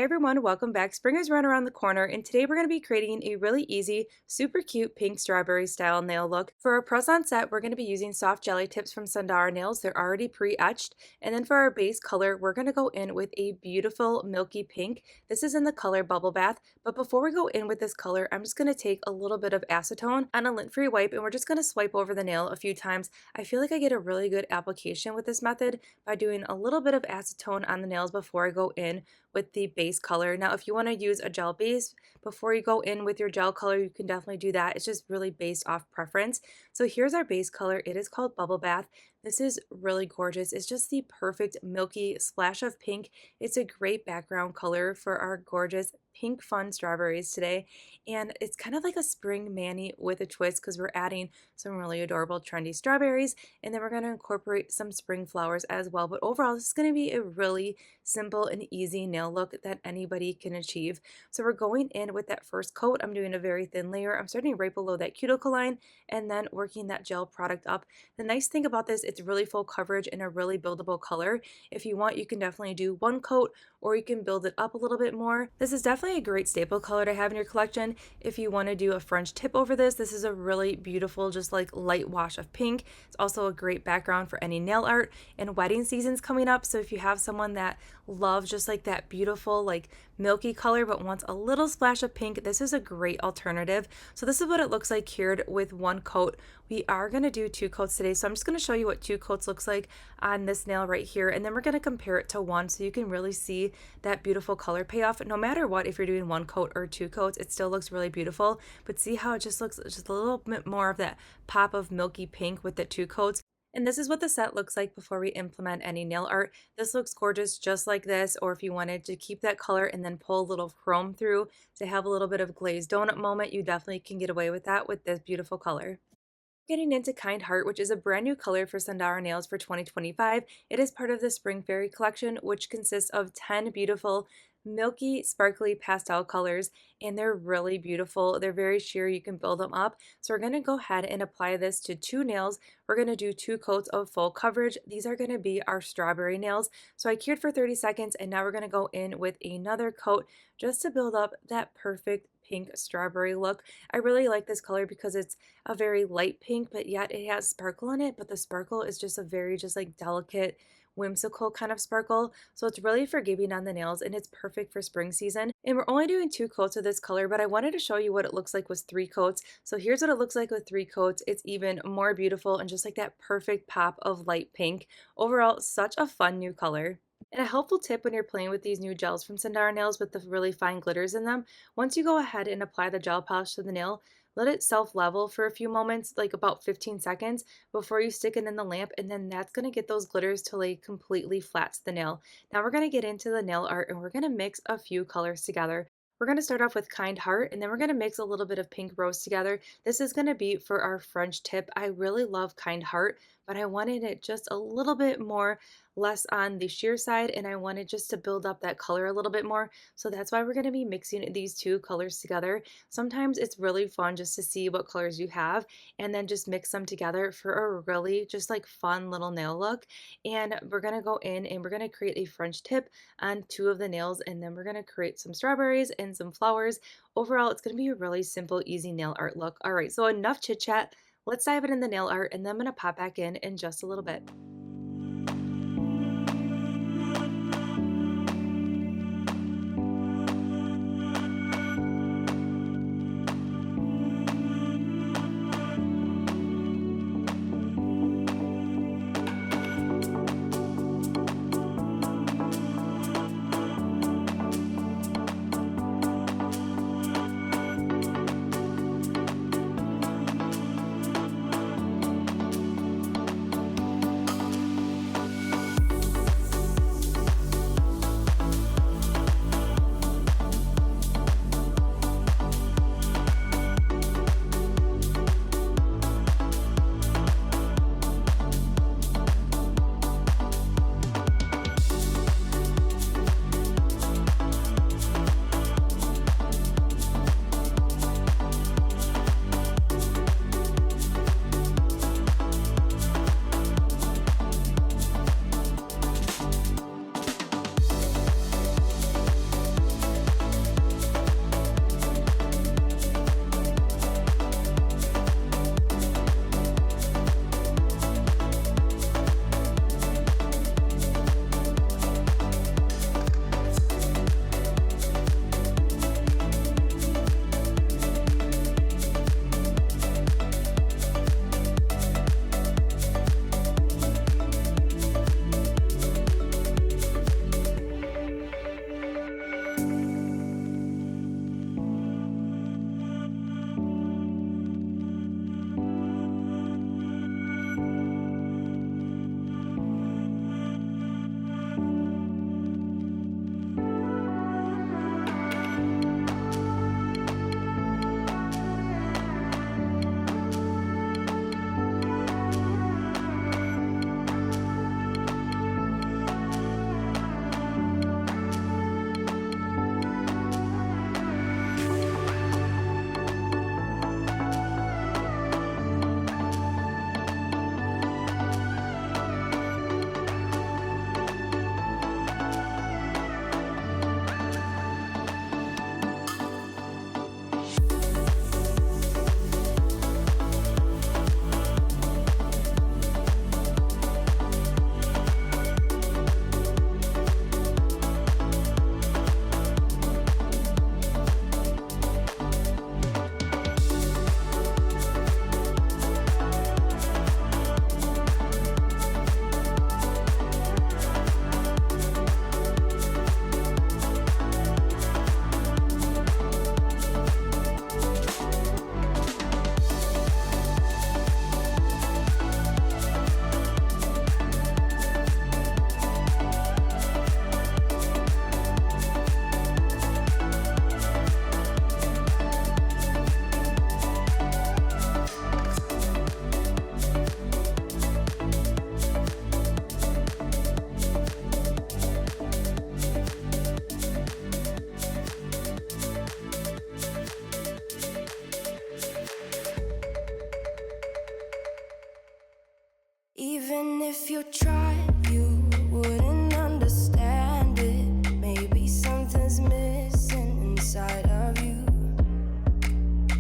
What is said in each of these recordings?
everyone, welcome back. Spring is right around the corner, and today we're going to be creating a really easy, super cute pink strawberry style nail look. For our press-on set, we're going to be using soft jelly tips from Sundara Nails. They're already pre-etched. And then for our base color, we're going to go in with a beautiful milky pink. This is in the color Bubble Bath. But before we go in with this color, I'm just going to take a little bit of acetone on a lint-free wipe, and we're just going to swipe over the nail a few times. I feel like I get a really good application with this method by doing a little bit of acetone on the nails before I go in with the base color. Now, if you want to use a gel base before you go in with your gel color, you can definitely do that. It's just really based off preference. So here's our base color. It is called Bubble Bath. This is really gorgeous. It's just the perfect milky splash of pink. It's a great background color for our gorgeous pink fun strawberries today. And it's kind of like a spring mani with a twist because we're adding some really adorable trendy strawberries, and then we're going to incorporate some spring flowers as well. But overall, this is going to be a really simple and easy nail look that anybody can achieve. So we're going in with that first coat. I'm doing a very thin layer. I'm starting right below that cuticle line and then working that gel product up. The nice thing about this, it's really full coverage and a really buildable color. If you want, you can definitely do one coat or you can build it up a little bit more. This is definitely a great staple color to have in your collection. If you want to do a French tip over this is a really beautiful, just like light wash of pink. It's also a great background for any nail art, and wedding season's coming up. So if you have someone that loves just like that beautiful, like milky color, but wants a little splash of pink, this is a great alternative. So this is what it looks like cured with one coat. We are going to do two coats today. So I'm just going to show you what two coats looks like on this nail right here. And then we're going to compare it to one so you can really see that beautiful color payoff. No matter what, if you're doing one coat or two coats, it still looks really beautiful. But see how it just looks just a little bit more of that pop of milky pink with the two coats. And this is what the set looks like before we implement any nail art. This looks gorgeous just like this, or if you wanted to keep that color and then pull a little chrome through to have a little bit of glazed donut moment, you definitely can get away with that with this beautiful color. Getting into Kind Heart, which is a brand new color for Sundara Nails for 2025. It is part of the Spring Fairy collection, which consists of 10 beautiful milky sparkly pastel colors, and they're really beautiful. They're very sheer. You can build them up. So we're going to go ahead and apply this to two nails. We're going to do two coats of full coverage. These are going to be our strawberry nails. So I cured for 30 seconds, and now we're going to go in with another coat just to build up that perfect pink strawberry look. I really like this color because it's a very light pink, but yet it has sparkle in it, but the sparkle is just a very just like delicate, whimsical kind of sparkle. So it's really forgiving on the nails, and it's perfect for spring season. And we're only doing two coats of this color, but I wanted to show you what it looks like with three coats. So here's what it looks like with three coats. It's even more beautiful and just like that perfect pop of light pink. Overall, such a fun new color. And a helpful tip when you're playing with these new gels from Sundara Nails with the really fine glitters in them, once you go ahead and apply the gel polish to the nail, let it self-level for a few moments, like about 15 seconds, before you stick it in the lamp, and then that's going to get those glitters to lay completely flat to the nail. Now we're going to get into the nail art, and we're going to mix a few colors together. We're going to start off with Kind Heart, and then we're going to mix a little bit of Pink Rose together. This is going to be for our French tip. I really love Kind Heart, but I wanted it just a little bit more, less on the sheer side, and I wanted just to build up that color a little bit more. So that's why we're going to be mixing these two colors together. Sometimes it's really fun just to see what colors you have and then just mix them together for a really just like fun little nail look. And we're going to go in and we're going to create a French tip on two of the nails, and then we're going to create some strawberries and some flowers. Overall, it's going to be a really simple, easy nail art look. All right, so enough chit chat. Let's dive in the nail art, and then I'm going to pop back in just a little bit.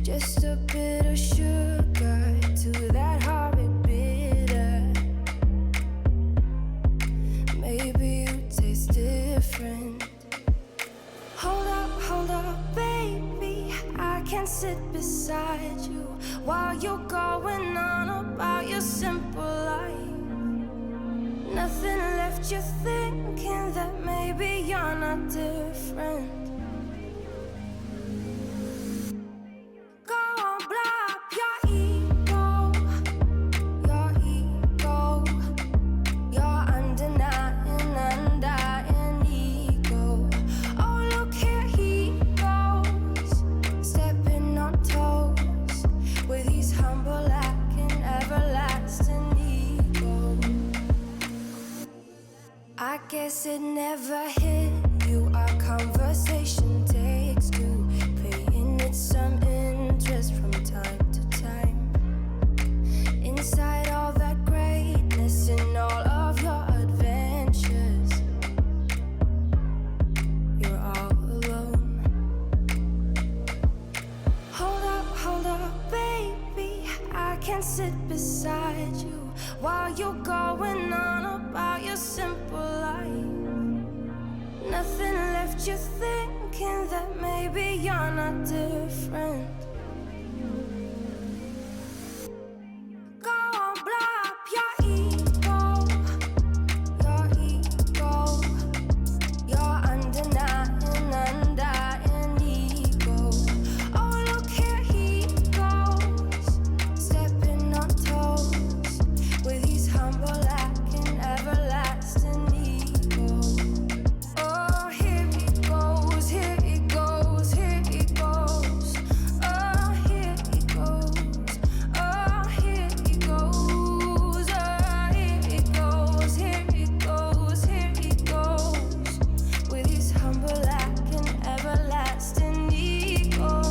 Just a bit of sugar to that horrid bitter. Maybe you taste different. Hold up, baby. I can't sit beside you while you're going on about your simple life. Nothing left you thinking that maybe you're not different. Go on, blow up your ego, your undying ego. Oh, look here he goes, stepping on toes with his humble lacking everlasting ego. I guess it never hit you. Our conversation takes two, paying it some interest from time to time. Inside all that greatness and all of your adventures, you're all alone. Hold up, baby. I can't sit beside you while you're going on about your simple life. Nothing left you thinking that maybe you're not different. Go on, blow up your ego, your undying ego. Oh, look here he goes, stepping on toes with his humble lacking everlasting ego. Oh, here he goes, here he goes, here he goes. Oh, here he goes, oh, here he goes, oh, here he goes, here he goes, here he goes with his humble lacking everlasting ego.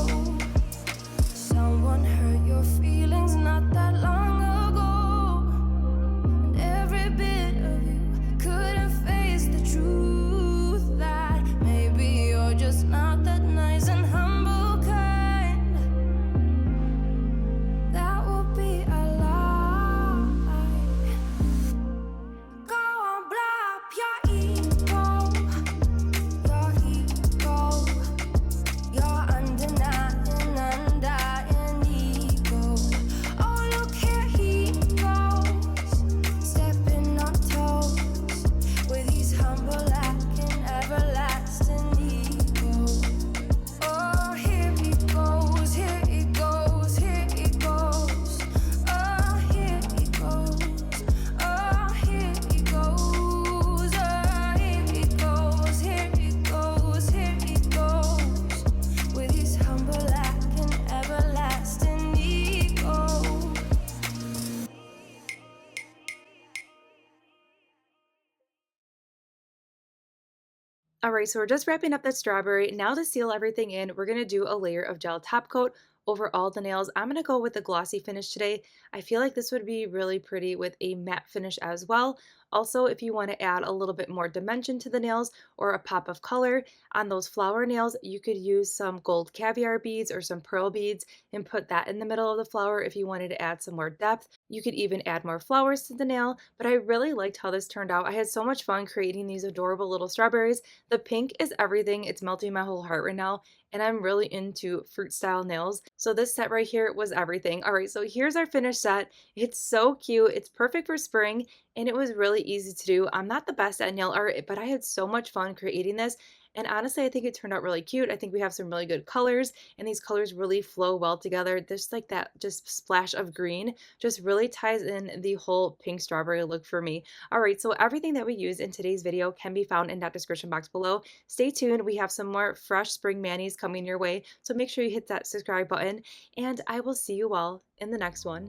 Someone hurt your feelings not that long ago, and every bit of you couldn't face the truth that maybe you're just not that nice and humble kind. That would be a lie. Go on, blow up your ego, your undying ego. Oh, look here he goes, stepping on toes with his humble lacking everlasting ego. Oh, here he goes, here he goes, here he goes. Oh, here he goes, oh, here he goes, oh, here he goes, here he goes, here he goes with his humble lacking everlasting ego. Alright, so we're just wrapping up the strawberry. Now to seal everything in, we're going to do a layer of gel top coat over all the nails. I'm going to go with a glossy finish today. I feel like this would be really pretty with a matte finish as well. Also, if you want to add a little bit more dimension to the nails or a pop of color on those flower nails, you could use some gold caviar beads or some pearl beads and put that in the middle of the flower if you wanted to add some more depth. You could even add more flowers to the nail, but I really liked how this turned out. I had so much fun creating these adorable little strawberries. The pink is everything. It's melting my whole heart right now, and I'm really into fruit style nails. So this set right here was everything. All right, so here's our finished set. It's so cute. It's perfect for spring, and it was really easy to do. I'm not the best at nail art, but I had so much fun creating this. And honestly, I think it turned out really cute. I think we have some really good colors, and these colors really flow well together. There's like that just splash of green just really ties in the whole pink strawberry look for me. All right, so everything that we use in today's video can be found in that description box below. Stay tuned. We have some more fresh spring manis coming your way, so make sure you hit that subscribe button, and I will see you all in the next one.